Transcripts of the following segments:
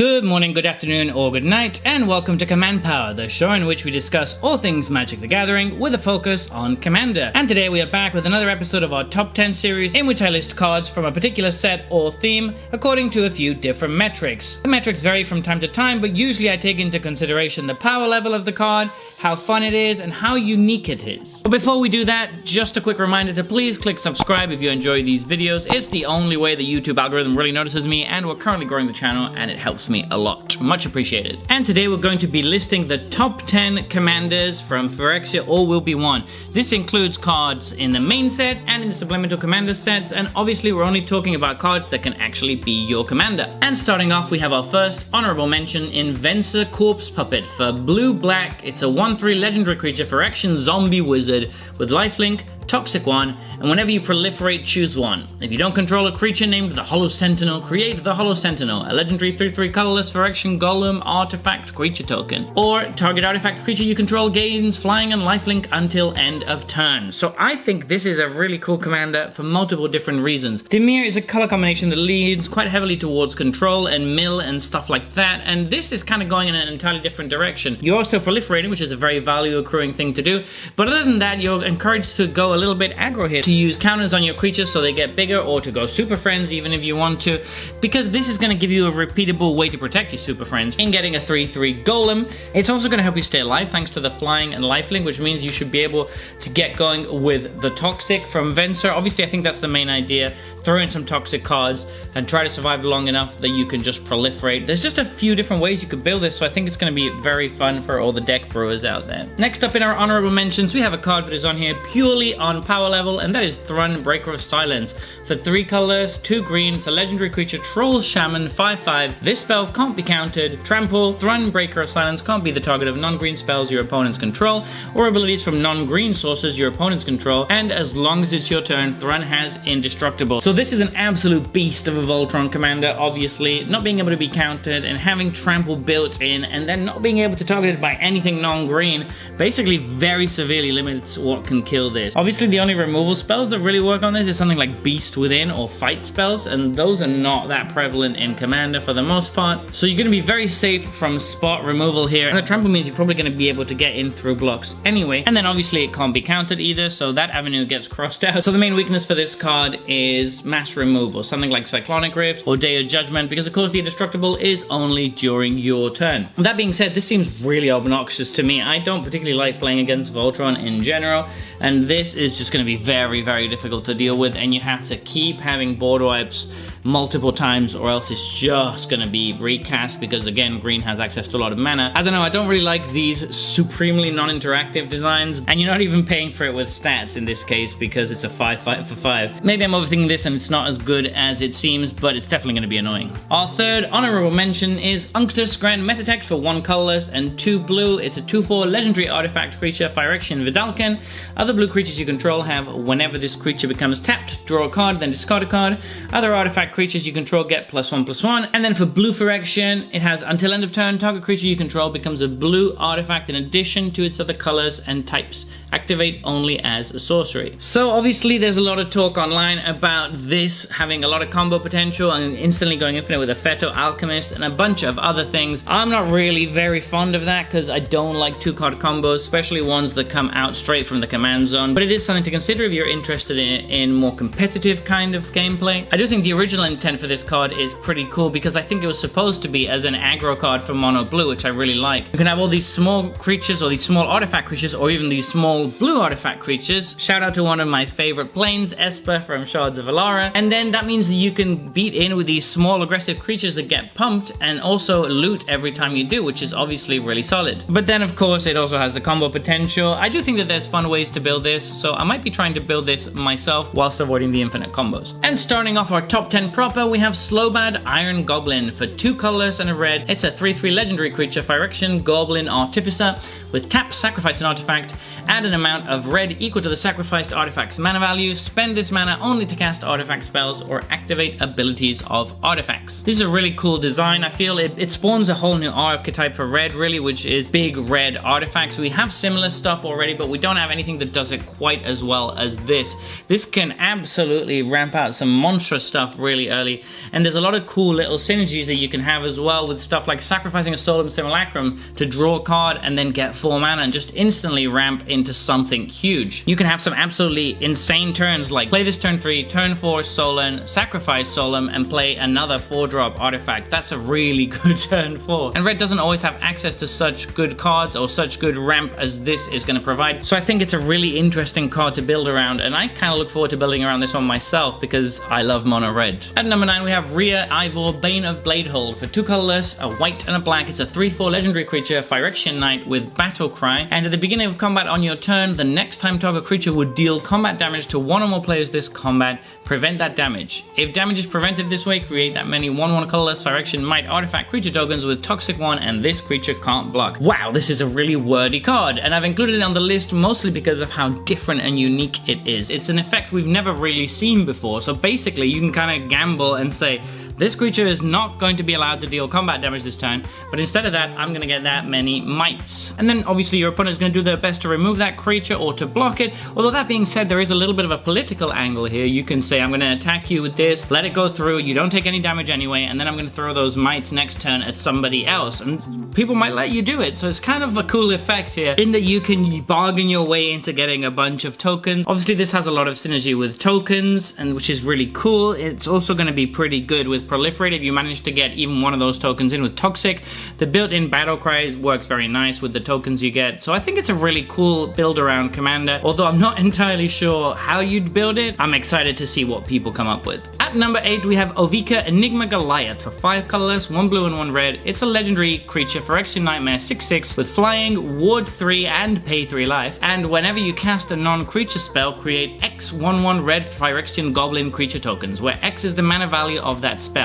Good morning, good afternoon, or good night, and welcome to Command Power, the show in which we discuss all things Magic the Gathering with a focus on Commander. And today we are back with another episode of our Top 10 series in which I list cards from a particular set or theme according to a few different metrics. The metrics vary from time to time, but usually I take into consideration the power level of the card, how fun it is, and how unique it is. But before we do that, just a quick reminder to please click subscribe if you enjoy these videos. It's the only way the YouTube algorithm really notices me, and we're currently growing the channel and it helps me a lot. Much appreciated. And today we're going to be listing the top 10 commanders from Phyrexia All Will Be One. This includes cards in the main set and in the supplemental commander sets, and obviously we're only talking about cards that can actually be your commander. And starting off, we have our first honorable mention in Venser Corpse Puppet. For blue-black, it's a 1/3 legendary creature, Phyrexian zombie wizard with lifelink, Toxic 1, and whenever you proliferate, choose one. If you don't control a creature named the Hollow Sentinel, create the Hollow Sentinel, a legendary 3/3 colorless Phyrexian golem artifact creature token. Or target artifact creature you control gains flying and lifelink until end of turn. So I think this is a really cool commander for multiple different reasons. Dimir is a color combination that leans quite heavily towards control and mill and stuff like that, and this is kind of going in an entirely different direction. You're also proliferating, which is a very value accruing thing to do, but other than that, you're encouraged to go a little bit aggro here, to use counters on your creatures so they get bigger, or to go super friends even if you want to, because this is going to give you a repeatable way to protect your super friends in getting a 3/3 golem. It's also going to help you stay alive thanks to the flying and lifelink, which means you should be able to get going with the toxic from Venser. Obviously I think that's the main idea. Throw in some toxic cards and try to survive long enough that you can just proliferate. There's just a few different ways you could build this, so I think it's going to be very fun for all the deck brewers out there. Next up in our honorable mentions, we have a card that is on here purely on power level, and that is Thrun, Breaker of Silence. For 3 colors, 2 green, it's a legendary creature, Troll Shaman, 5/5. This spell can't be countered. Trample, Thrun, Breaker of Silence can't be the target of non-green spells your opponents control, or abilities from non-green sources your opponents control, and as long as it's your turn, Thrun has Indestructible. So this is an absolute beast of a Voltron commander, obviously, not being able to be countered, and having Trample built in, and then not being able to target it by anything non-green, basically very severely limits what can kill this. Obviously the only removal spells that really work on this is something like Beast Within or Fight spells, and those are not that prevalent in Commander for the most part, so you're going to be very safe from spot removal here, and the Trample means you're probably going to be able to get in through blocks anyway, and then obviously it can't be countered either, so that avenue gets crossed out. So the main weakness for this card is mass removal, something like Cyclonic Rift or Day of Judgment, because of course the Indestructible is only during your turn. That being said, this seems really obnoxious to me. I don't particularly like playing against Voltron in general, and this is just going to be very, very difficult to deal with, and you have to keep having board wipes multiple times or else it's just going to be recast, because again green has access to a lot of mana. I don't know, I don't really like these supremely non-interactive designs, and you're not even paying for it with stats in this case because it's a 5/5 for 5. Maybe I'm overthinking this and it's not as good as it seems, but it's definitely going to be annoying. Our third honorable mention is Unctus Grand Metatext for 1 colorless and 2 blue. It's a 2/4 legendary artifact creature, Phyrexian Vidalcan. Other blue creatures you control have, whenever this creature becomes tapped, draw a card, then discard a card. Other artifact creatures you control get +1/+1. And then for blue Phyrexian, it has until end of turn, target creature you control becomes a blue artifact in addition to its other colors and types. Activate only as a sorcery. So obviously there's a lot of talk online about this having a lot of combo potential and instantly going infinite with a Feto Alchemist and a bunch of other things. I'm not really very fond of that because I don't like 2-card combos, especially ones that come out straight from the command zone, but it is something to consider if you're interested in more competitive kind of gameplay. I do think the original intent for this card is pretty cool, because I think it was supposed to be as an aggro card for mono blue, which I really like. You can have all these small creatures or these small artifact creatures or even these small blue artifact creatures. Shout out to one of my favorite planes, Esper from Shards of Alara, and then that means that you can beat in with these small aggressive creatures that get pumped and also loot every time you do, which is obviously really solid. But then of course it also has the combo potential. I do think that there's fun ways to build this, so I might be trying to build this myself whilst avoiding the infinite combos. And starting off our top 10 proper, we have Slowbad Iron Goblin. For 2 colors and a red, it's a 3/3 legendary creature, Phyrexian Goblin Artificer. With tap, sacrifice an artifact, add an amount of red equal to the sacrificed artifact's mana value, spend this mana only to cast artifact spells or activate abilities of artifacts. This is a really cool design. I feel it spawns a whole new archetype for red, really, which is big red artifacts. We have similar stuff already, but we don't have anything that does it quite as well as this. This can absolutely ramp out some monstrous stuff really really early. And there's a lot of cool little synergies that you can have as well with stuff like sacrificing a Solemn Simulacrum to draw a card and then get 4 mana and just instantly ramp into something huge. You can have some absolutely insane turns like play this turn 3, turn 4 Solemn, sacrifice Solemn, and play another 4-drop artifact. That's a really good turn 4. And red doesn't always have access to such good cards or such good ramp as this is going to provide. So I think it's a really interesting card to build around, and I kind of look forward to building around this one myself because I love mono red. At number 9 we have Rhea Ivor, Bane of Bladehold. For 2 colorless, a white and a black, it's a 3/4 legendary creature, Phyrexian Knight with Battle Cry, and at the beginning of combat on your turn, the next time target creature would deal combat damage to 1 or more players this combat, prevent that damage. If damage is prevented this way, create that many 1/1 colorless Phyrexian Might artifact creature tokens with Toxic 1, and this creature can't block. Wow, this is a really wordy card, and I've included it on the list mostly because of how different and unique it is. It's an effect we've never really seen before, so basically you can kind of gamble and say, this creature is not going to be allowed to deal combat damage this turn, but instead of that, I'm going to get that many mites. And then obviously your opponent is going to do their best to remove that creature or to block it. Although that being said, there is a little bit of a political angle here. You can say, I'm going to attack you with this, let it go through, you don't take any damage anyway, and then I'm going to throw those mites next turn at somebody else. And people might let you do it. So it's kind of a cool effect here in that you can bargain your way into getting a bunch of tokens. Obviously this has a lot of synergy with tokens, and which is really cool. It's also going to be pretty good with Proliferate if you manage to get even one of those tokens in with Toxic. The built-in Battle Cry works very nice with the tokens you get, so I think it's a really cool build around commander. Although I'm not entirely sure how you'd build it, I'm excited to see what people come up with. At number 8 we have Ovika Enigma Goliath. For 5 colorless, 1 blue and 1 red, it's a legendary creature, Phyrexian Nightmare, 6/6 with flying, ward 3 and pay 3 life, and whenever you cast a non-creature spell, create X 1/1 red Phyrexian Goblin creature tokens, where X is the mana value of that spell.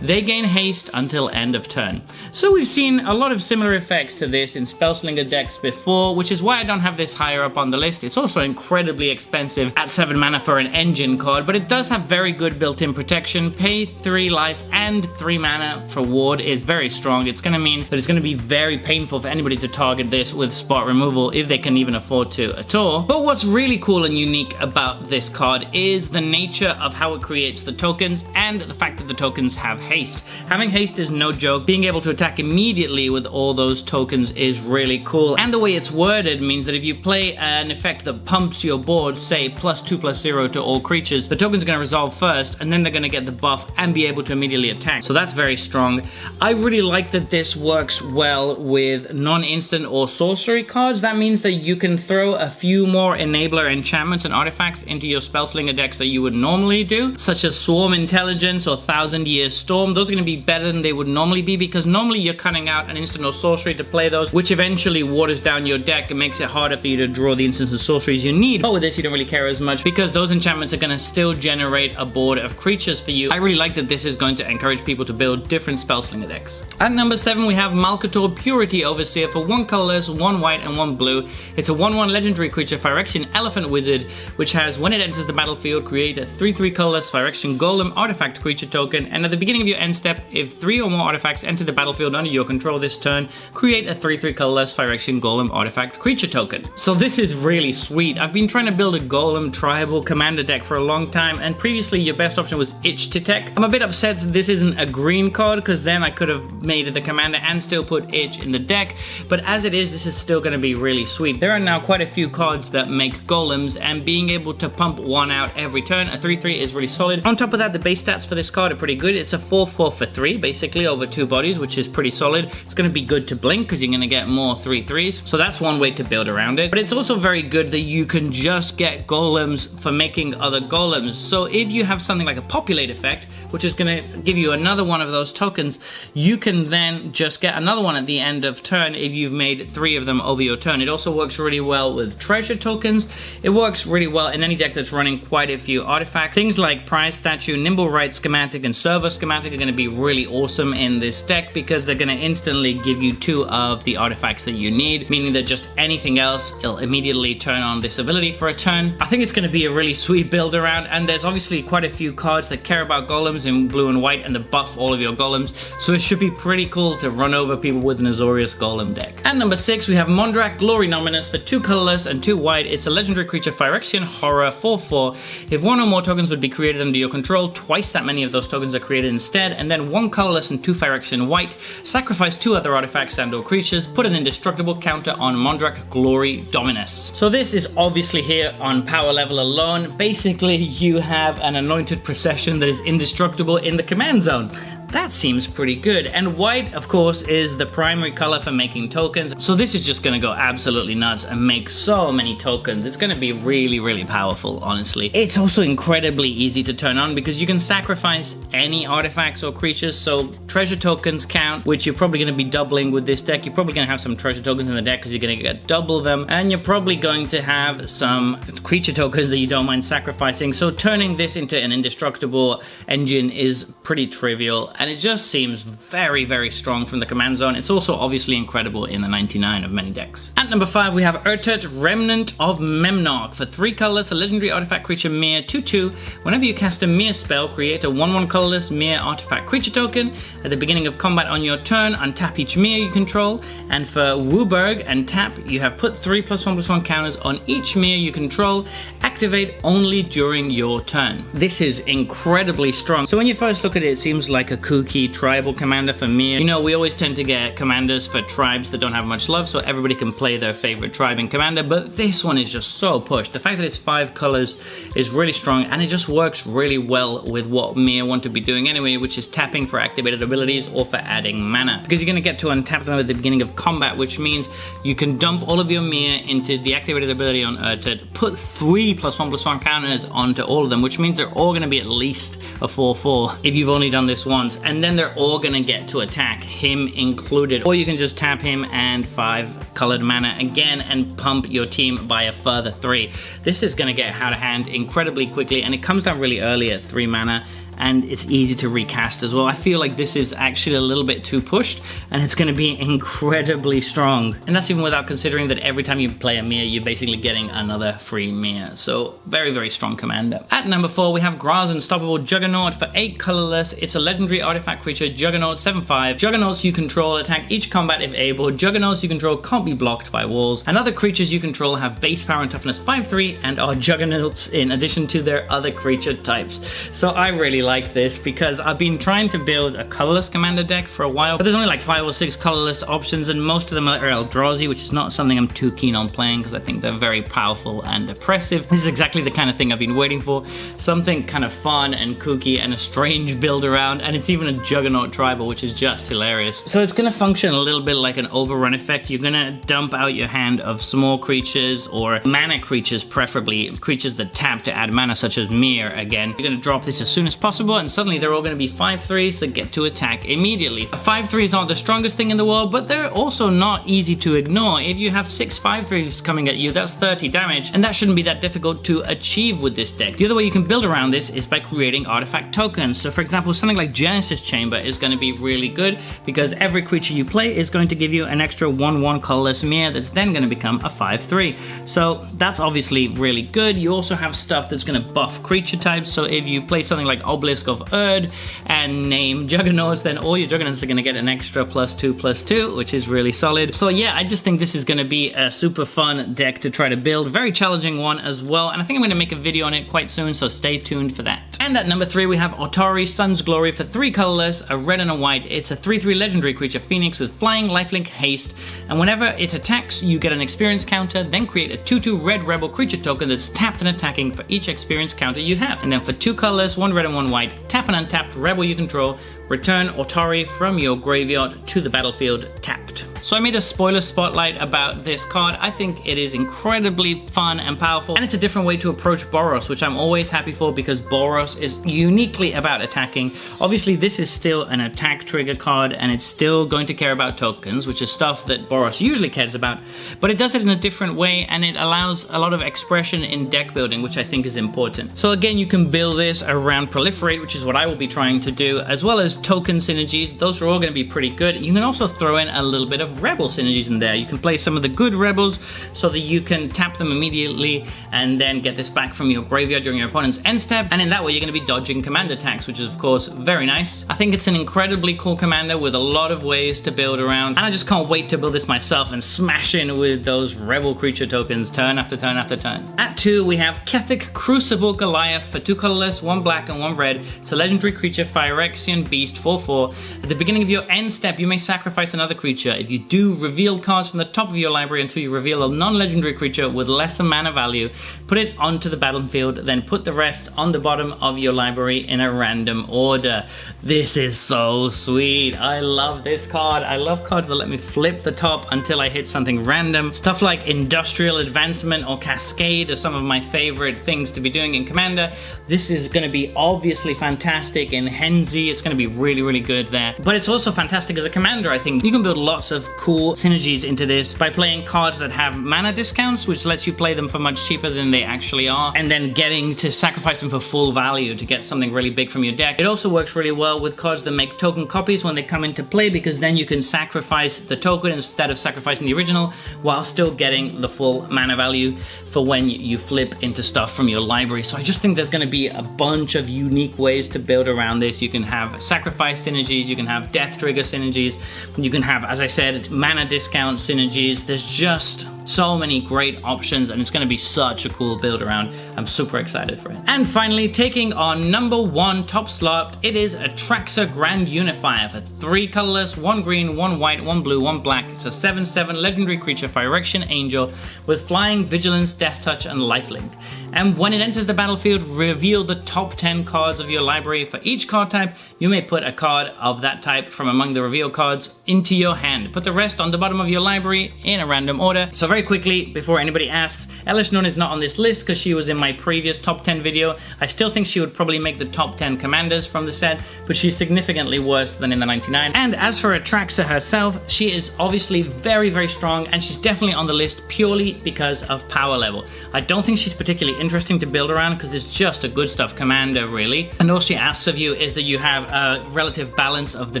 They gain haste until end of turn. So we've seen a lot of similar effects to this in Spellslinger decks before, which is why I don't have this higher up on the list. It's also incredibly expensive at 7 mana for an engine card, but it does have very good built-in protection. Pay 3 life and 3 mana for ward is very strong. It's going to mean that it's going to be very painful for anybody to target this with spot removal if they can even afford to at all. But what's really cool and unique about this card is the nature of how it creates the tokens and the fact that the tokens have haste. Having haste is no joke. Being able to attack immediately with all those tokens is really cool. And the way it's worded means that if you play an effect that pumps your board, say +2/+0 to all creatures, the token's going to resolve first, and then they're going to get the buff and be able to immediately attack. So that's very strong. I really like that this works well with non-instant or sorcery cards. That means that you can throw a few more enabler enchantments and artifacts into your Spellslinger decks that you would normally do, such as Swarm Intelligence or 1000-Year Storm. Those are going to be better than they would normally be because normally you're cutting out an instant or sorcery to play those, which eventually waters down your deck and makes it harder for you to draw the instants and sorceries you need. But with this, you don't really care as much because those enchantments are going to still generate a board of creatures for you. I really like that this is going to encourage people to build different Spellslinger decks. At number 7, we have Malcator Purity Overseer. For 1 colorless, 1 white, and 1 blue. It's a 1/1 legendary creature, Phyrexian Elephant Wizard, which has, when it enters the battlefield, create a 3/3 colorless Phyrexian Golem artifact creature token, and at the beginning of your end step, if 3 or more artifacts enter the battlefield under your control this turn, create a 3/3 colorless Phyrexian Golem artifact creature token. So this is really sweet. I've been trying to build a Golem tribal commander deck for a long time, and previously your best option was Itch to Tech. I'm a bit upset that this isn't a green card, because then I could have made it the commander and still put Itch in the deck, but as it is, this is still going to be really sweet. There are now quite a few cards that make golems, and being able to pump one out every turn, a 3/3 is really solid. On top of that, the base stats for this card are pretty good. It's a 4/4 for 3, basically over 2 bodies, which is pretty solid. It's going to be good to blink because you're going to get more 3/3s, so that's one way to build around it. But it's also very good that you can just get golems for making other golems. So if you have something like a populate effect, which is going to give you another one of those tokens, you can then just get another one at the end of turn if you've made 3 of them over your turn. It also works really well with treasure tokens. It works really well in any deck that's running quite a few artifacts. Things like Prize Statue, Nimble Right, Schematic, and servo schematic are going to be really awesome in this deck because they're going to instantly give you 2 of the artifacts that you need, meaning that just anything else, it'll immediately turn on this ability for a turn. I think it's going to be a really sweet build around, and there's obviously quite a few cards that care about golems in blue and white and that buff all of your golems, so it should be pretty cool to run over people with an Azorius golem deck. At number 6, we have Mondrak, Glory Nominus for 2 colorless and 2 white. It's a legendary creature, Phyrexian Horror, 4/4. If 1 or more tokens would be created under your control, twice that many of those tokens are created instead, and then 1 colorless and 2 Phyrexian white. Sacrifice 2 other artifacts and or creatures. Put an indestructible counter on Mondrak, Glory Dominus. So this is obviously here on power level alone. Basically, you have an anointed procession that is indestructible in the command zone. That seems pretty good. And white, of course, is the primary color for making tokens. So this is just going to go absolutely nuts and make so many tokens. It's going to be really, really powerful, honestly. It's also incredibly easy to turn on because you can sacrifice any artifacts or creatures. So treasure tokens count, which you're probably going to be doubling with this deck. You're probably going to have some treasure tokens in the deck because you're going to get double them. And you're probably going to have some creature tokens that you don't mind sacrificing. So turning this into an indestructible engine is pretty trivial. And it just seems very, very strong from the command zone. It's also obviously incredible in the 99 of many decks. At number 5, we have Urtet, Remnant of Memnarch. For 3 colorless, a legendary artifact creature, Mir, 2/2. Whenever you cast a Mir spell, create a 1/1 colorless Mir artifact creature token. At the beginning of combat on your turn, untap each Mir you control. And for Wooburg and tap, you have put 3+1/+1 counters on each Mir you control. Activate only during your turn. This is incredibly strong. So when you first look at it, it seems like a kooky tribal commander for Mir. You know, we always tend to get commanders for tribes that don't have much love, so everybody can play their favorite tribe in commander, but this one is just so pushed. The fact that it's 5 colors is really strong, and it just works really well with what Mir want to be doing anyway, which is tapping for activated abilities or for adding mana. Because you're going to get to untap them at the beginning of combat, which means you can dump all of your Mir into the activated ability on Urtet, put 3+1/+1 counters onto all of them, which means they're all going to be at least a 4/4 if you've only done this once. And then they're all gonna get to attack, him included. Or you can just tap him and 5 colored mana again and pump your team by a further 3. This is gonna get out of hand incredibly quickly, and it comes down really early at 3 mana. And it's easy to recast as well. I feel like this is actually a little bit too pushed, and it's going to be incredibly strong. And that's even without considering that every time you play a Mir, you're basically getting another free Mir. So very, very strong commander. At number 4, we have Gra's Unstoppable Juggernaut for 8 colorless. It's a legendary artifact creature, Juggernaut, 7/5. Juggernauts you control attack each combat if able. Juggernauts you control can't be blocked by walls. And other creatures you control have base power and toughness 5/3 and are Juggernauts in addition to their other creature types. So I really like this because I've been trying to build a colorless commander deck for a while, but there's only like 5 or 6 colorless options, and most of them are Eldrazi, which is not something I'm too keen on playing because I think they're very powerful and oppressive. This is exactly the kind of thing I've been waiting for. Something kind of fun and kooky and a strange build around, and it's even a Juggernaut tribal, which is just hilarious. So it's going to function a little bit like an overrun effect. You're going to dump out your hand of small creatures or mana creatures, preferably creatures that tap to add mana, such as Mir again. You're going to drop this as soon as possible, and suddenly they're all going to be 5/3s that get to attack immediately. 5/3s aren't the strongest thing in the world, but they're also not easy to ignore. If you have 6 5/3s coming at you, that's 30 damage, and that shouldn't be that difficult to achieve with this deck. The other way you can build around this is by creating artifact tokens. So for example, something like Genesis Chamber is going to be really good because every creature you play is going to give you an extra 1/1 colorless Mir that's then going to become a 5/3. So that's obviously really good. You also have stuff that's going to buff creature types. So if you play something like Obelisk of Erd and name Juggernauts, then all your Juggernauts are going to get an extra +2/+2, which is really solid. So yeah, I just think this is going to be a super fun deck to try to build. Very challenging one as well, and I think I'm going to make a video on it quite soon, so stay tuned for that. And at number 3, we have Otari, Sun's Glory for 3 colorless, a red and a white. It's a 3/3 legendary creature, Phoenix, with flying, lifelink, haste, and whenever it attacks, you get an experience counter, then create a 2/2 red rebel creature token that's tapped and attacking for each experience counter you have. And then for 2 colors, 1 red and 1 white, tap an untapped rebel you control return Otari from your graveyard to the battlefield tapped. So I made a spoiler spotlight about this card. I think it is incredibly fun and powerful, and it's a different way to approach Boros, which I'm always happy for because Boros is uniquely about attacking. Obviously, this is still an attack trigger card, and it's still going to care about tokens, which is stuff that Boros usually cares about, but it does it in a different way, and it allows a lot of expression in deck building, which I think is important. So again, you can build this around Proliferate, which is what I will be trying to do, as well as token synergies. Those are all going to be pretty good. You can also throw in a little bit of rebel synergies in there. You can play some of the good rebels so that you can tap them immediately and then get this back from your graveyard during your opponent's end step, and in that way you're going to be dodging command attacks, which is of course very nice. I think it's an incredibly cool commander with a lot of ways to build around, and I just can't wait to build this myself and smash in with those rebel creature tokens turn after turn after turn. At 2 we have Kethic Crucible Goliath for 2 colorless, 1 black and 1 red. It's a legendary creature, Phyrexian beast, 4/4. At the beginning of your end step you may sacrifice another creature. If you do, reveal cards from the top of your library until you reveal a non-legendary creature with lesser mana value. Put it onto the battlefield, then put the rest on the bottom of your library in a random order. This is so sweet. I love this card. I love cards that let me flip the top until I hit something random. Stuff like Industrial Advancement or Cascade are some of my favorite things to be doing in Commander. This is going to be obviously fantastic in Henzi. It's going to be really, really good there. But it's also fantastic as a commander, I think. You can build lots of cool synergies into this by playing cards that have mana discounts, which lets you play them for much cheaper than they actually are, and then getting to sacrifice them for full value to get something really big from your deck. It also works really well with cards that make token copies when they come into play, because then you can sacrifice the token instead of sacrificing the original while still getting the full mana value for when you flip into stuff from your library. So I just think there's going to be a bunch of unique ways to build around this. You can have sacrifice synergies, you can have death trigger synergies, you can have, as I said, mana discount synergies. There's just so many great options, and it's going to be such a cool build around. I'm super excited for it. And finally, taking on number 1 top slot, it is Atraxa Grand Unifier for 3 colorless, 1 green, 1 white, 1 blue, 1 black. It's a 7/7 legendary creature, Phyrexian Angel, with flying, vigilance, death touch, and lifelink. And when it enters the battlefield, reveal the top 10 cards of your library. For each card type, you may put a card of that type from among the reveal cards into your hand. Put the rest on the bottom of your library in a random order. So very quickly, before anybody asks, Elish Nun is not on this list because she was in my previous top 10 video. I still think she would probably make the top 10 commanders from the set, but she's significantly worse than in the 99. And as for Atraxa herself, she is obviously very, very strong, and she's definitely on the list purely because of power level. I don't think she's particularly interesting to build around because it's just a good stuff commander, really. And all she asks of you is that you have a relative balance of the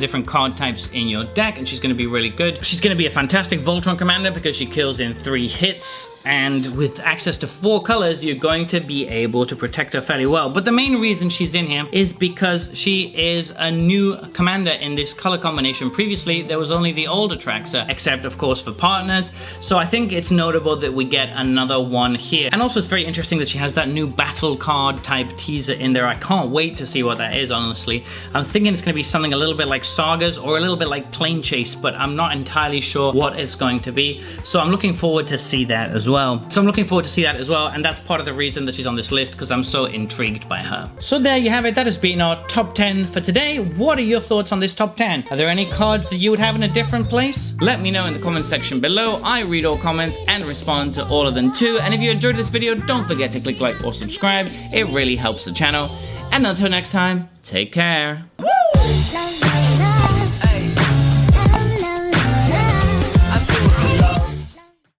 different card types in your deck, and she's going to be really good. She's going to be a fantastic Voltron commander because she kills in 3 hits, and with access to 4 colors, you're going to be able to protect her fairly well. But the main reason she's in here is because she is a new commander in this color combination. Previously, there was only the old Atraxa, except of course for partners. So I think it's notable that we get another one here. And also it's very interesting that she has that new battle card type teaser in there. I can't wait to see what that is, honestly. I'm thinking it's going to be something a little bit like Sagas or a little bit like Plane Chase, but I'm not entirely sure what it's going to be. So I'm looking forward to see that as well. And that's part of the reason that she's on this list, because I'm so intrigued by her. So there you have it. That has been our top 10 for today. What are your thoughts on this top 10? Are there any cards that you would have in a different place? Let me know in the comment section below. I read all comments and respond to all of them too. And if you enjoyed this video, don't forget to click like or subscribe. It really helps the channel. And until next time, take care. Woo!